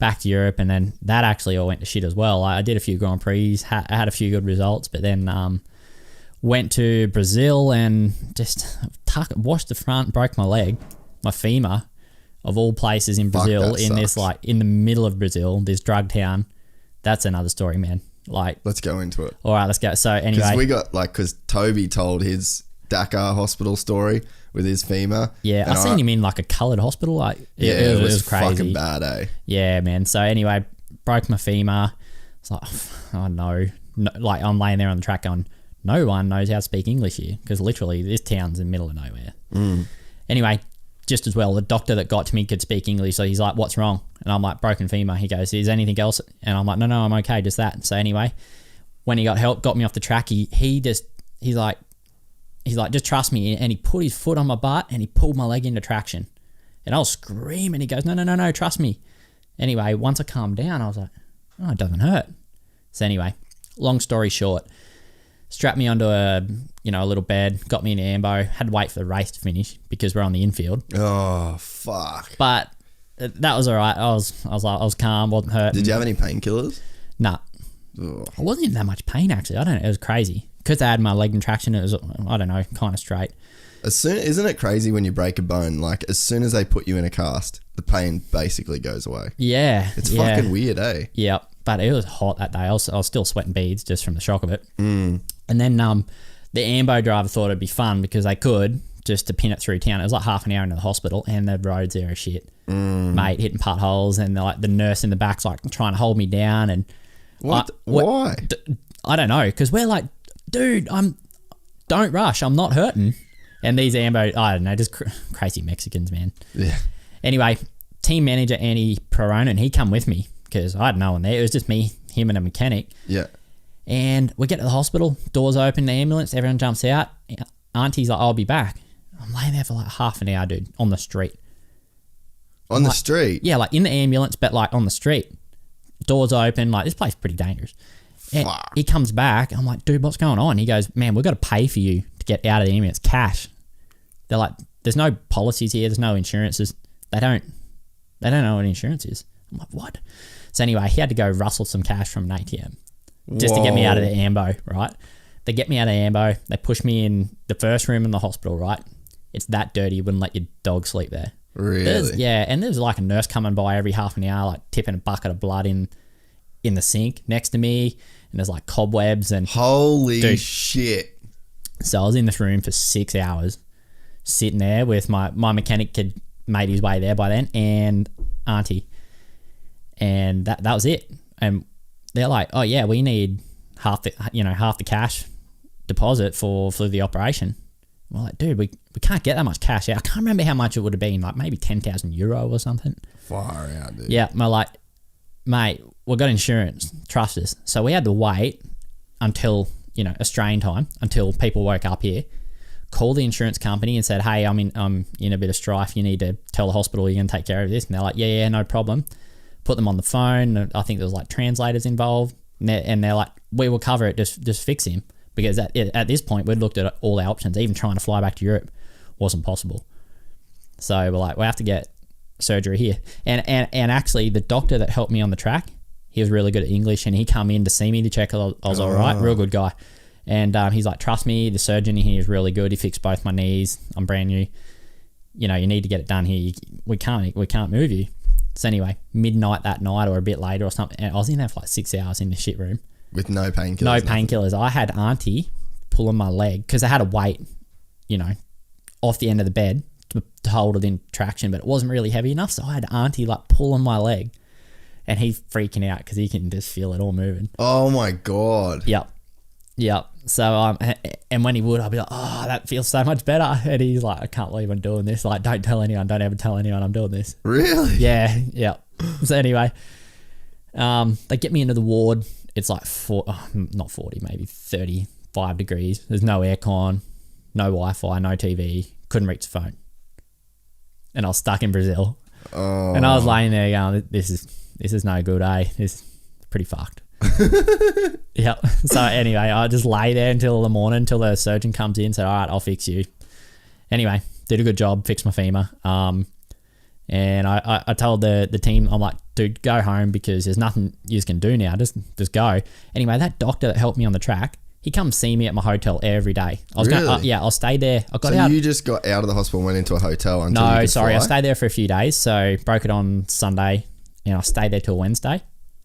back to Europe, and then that actually all went to shit as well. I did a few Grand Prix, I had a few good results, but then went to Brazil and just washed the front, broke my leg, my femur, of all places in Brazil, in this in the middle of Brazil, this drug town. That's another story, man. Let's go into it. All right, let's go. So anyway, because we got because Toby told his Dakar hospital story with his femur. Yeah, I seen him in a coloured hospital. It was crazy. Fucking bad, eh? Yeah, man. So anyway, broke my femur. It's like, oh no. I'm laying there on the track going, no one knows how to speak English here, because literally this town's in the middle of nowhere. Anyway, just as well, the doctor that got to me could speak English, so he's like, what's wrong? And I'm like, broken femur. He goes, is anything else? And I'm like, no, I'm okay, just that. So anyway, when he got help, got me off the track, he's like, just trust me. And he put his foot on my butt and he pulled my leg into traction. And I was screaming. He goes, no, trust me. Anyway, once I calmed down, I was like, oh, it doesn't hurt. So anyway, long story short, strapped me onto a little bed, got me in ambo, had to wait for the race to finish because we're on the infield. Oh, fuck. But that was all right. I was calm, wasn't hurt. Did you have any painkillers? Nah. Ugh. I wasn't in that much pain, actually. I don't know. It was crazy. Because I had my leg in traction, it was, I don't know, kind of straight. Isn't it crazy when you break a bone, as soon as they put you in a cast, the pain basically goes away? Yeah. It's fucking weird, eh? Yeah. But it was hot that day. I was still sweating beads just from the shock of it. And then the ambo driver thought it'd be fun because they could, just to pin it through town. It was like half an hour into the hospital and the roads there are shit. Mate, hitting potholes, and the nurse in the back's trying to hold me down. And what? Why? I don't know, because we're like, dude, don't rush, I'm not hurting. And these ambo, I don't know, just crazy Mexicans, man. Yeah. Anyway, team manager Andy Peronin, he come with me because I had no one there. It was just me, him, and a mechanic. Yeah. And we get to the hospital, doors open, the ambulance, everyone jumps out. Auntie's like, I'll be back. I'm laying there for half an hour, dude, on the street. On the street? Yeah, in the ambulance, but on the street. Doors open, this place is pretty dangerous. And he comes back. I'm like, dude, what's going on? He goes, man, we've got to pay for you to get out of the ambulance, cash. They're like, there's no policies here. There's no insurances. They don't know what insurance is. I'm like, what? So anyway, he had to go rustle some cash from an ATM just to get me out of the ambo, right? They get me out of the ambo. They push me in the first room in the hospital, right? It's that dirty. You wouldn't let your dog sleep there. Really? Yeah, and there's a nurse coming by every half an hour, tipping a bucket of blood in the sink next to me. And there's cobwebs and... Holy shit. So I was in this room for 6 hours, sitting there with my mechanic had made his way there by then, and Auntie. And that was it. And they're like, oh yeah, we need half the cash deposit for the operation. We're like, dude, we can't get that much cash out. I can't remember how much it would have been, maybe 10,000 euro or something. Far out, dude. Yeah, we're like, mate, we've got insurance, trust us. So we had to wait until, Australian time, until people woke up here, call the insurance company and said, hey, I'm in a bit of strife. You need to tell the hospital you're going to take care of this. And they're like, yeah, no problem. Put them on the phone. I think there was translators involved. And they're like, we will cover it, just fix him. Because at this point, we'd looked at all our options. Even trying to fly back to Europe wasn't possible. So we're like, we have to get surgery here. And actually, the doctor that helped me on the track, he was really good at English, and he come in to see me to check I was all right. Real good guy. And he's like, trust me, the surgeon here is really good. He fixed both my knees. I'm brand new. You need to get it done here. We can't move you. So anyway, midnight that night or a bit later or something, I was in there for 6 hours in the shit room. With no painkillers? No painkillers. I had Auntie pulling my leg because I had to wait, off the end of the bed to hold it in traction, but it wasn't really heavy enough. So I had Auntie pulling my leg, and he's freaking out because he can just feel it all moving. Oh my God. Yep. So, and when he would, I'd be like, oh, that feels so much better. And he's like, I can't believe I'm doing this. Don't tell anyone. Don't ever tell anyone I'm doing this. Really? Yeah. So anyway, they get me into the ward. It's not 40, maybe 35 degrees. There's no aircon, no Wi-Fi, no TV. Couldn't reach the phone. And I was stuck in Brazil. Oh. And I was laying there going, this is no good, eh? This is pretty fucked. Yeah. So anyway, I just lay there until the morning, until the surgeon comes in and said, all right, I'll fix you. Anyway, did a good job, fixed my femur. And And I told the team, I'm like, dude, go home because there's nothing you can do now. Just go. Anyway, that doctor that helped me on the track, he comes see me at my hotel every day. Really? I'll stay there. I got So out. you just got out of the hospital and went into a hotel until you No, could sorry, I fly? stayed there for a few days. So broke it on Sunday, and I stayed there till Wednesday,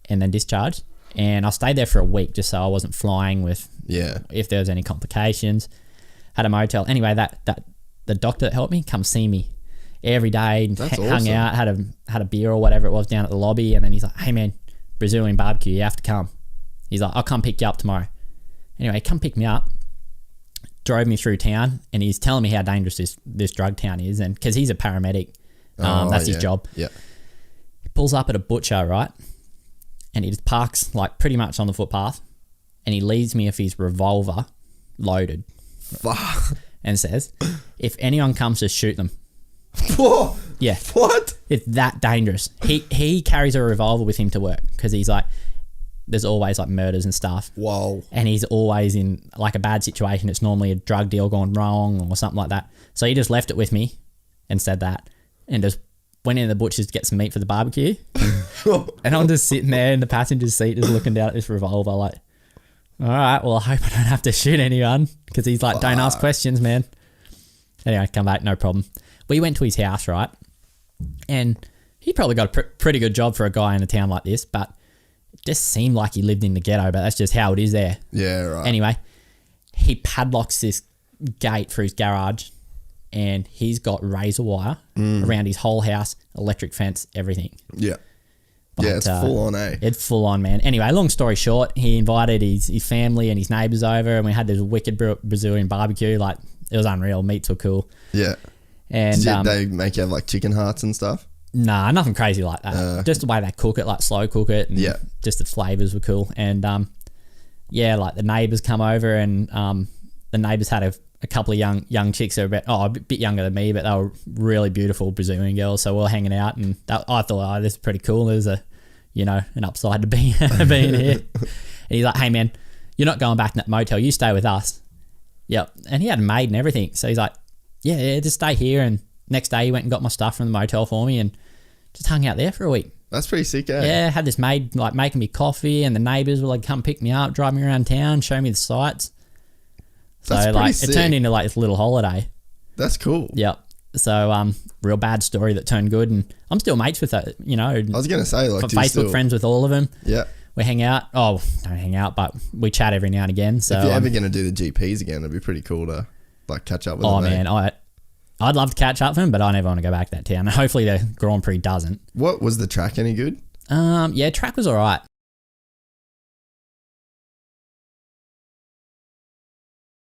and then discharged. And I stayed there for a week just so I wasn't flying with if there was any complications. Had a motel. Anyway, that the doctor that helped me come see me every day. That's hung awesome. out, had a beer or whatever it was down at the lobby, and then he's like, "Hey man, Brazilian barbecue, you have to come." He's like, "I'll come pick you up tomorrow." Anyway, come pick me up. Drove me through town, and he's telling me how dangerous this drug town is, and because he's a paramedic, that's his job. Yeah. He pulls up at a butcher, right, and he just parks like pretty much on the footpath, and he leaves me with his revolver loaded, Fuck. and says, "If anyone comes, just shoot them." Whoa. Yeah, What? it's that dangerous. He carries a revolver with him to work because he's like, there's always like murders and stuff. Whoa. And he's always in like a bad situation. It's normally a drug deal gone wrong or something like that. So he just left it with me and said that, and just went in the butcher's to get some meat for the barbecue. And I'm just sitting there in the passenger seat just looking down at this revolver like, all right, well, I hope I don't have to shoot anyone, because he's like, don't ask questions, man. Anyway, come back, no problem. We went to his house, right? And he probably got a pretty good job for a guy in a town like this, but it just seemed like he lived in the ghetto, but that's just how it is there. Yeah, right. Anyway, he padlocks this gate for his garage, and he's got razor wire around his whole house, electric fence, everything. Yeah. But, yeah, it's full on, eh? It's full on, man. Anyway, long story short, he invited his family and his neighbours over, and we had this wicked Brazilian barbecue. Like, it was unreal. Meats were cool. Yeah. And Did they make you have like chicken hearts and stuff? nah, nothing crazy like that. Just the way they cook it, like slow cook it, and just the flavours were cool. And yeah, like the neighbours come over, and the neighbours had a couple of young chicks that were a bit younger than me, but they were really beautiful Brazilian girls. So we were hanging out, and I thought, this is pretty cool. There's an upside to being here. And he's like, "Hey man, you're not going back to that motel. You stay with us." Yep. And he had a maid and everything. So he's like, yeah, just stay here. And next day he went and got my stuff from the motel for me and just hung out there for a week. That's pretty sick, eh? Yeah, had this maid like making me coffee, and the neighbours were like, come pick me up, drive me around town, show me the sights. So That's like sick. it turned into like this little holiday. That's cool. Yep. So real bad story that turned good, and I'm still mates with that, I was gonna say, like, do you Facebook still... friends with all of them. Yeah. We hang out. Oh, don't hang out, but we chat every now and again. So If you're ever gonna do the GPs again, it'd be pretty cool to like catch up with them. oh man, I'd love to catch up with him, but I never want to go back to that town. Hopefully the Grand Prix doesn't. What was the track any good? Yeah, track was all right.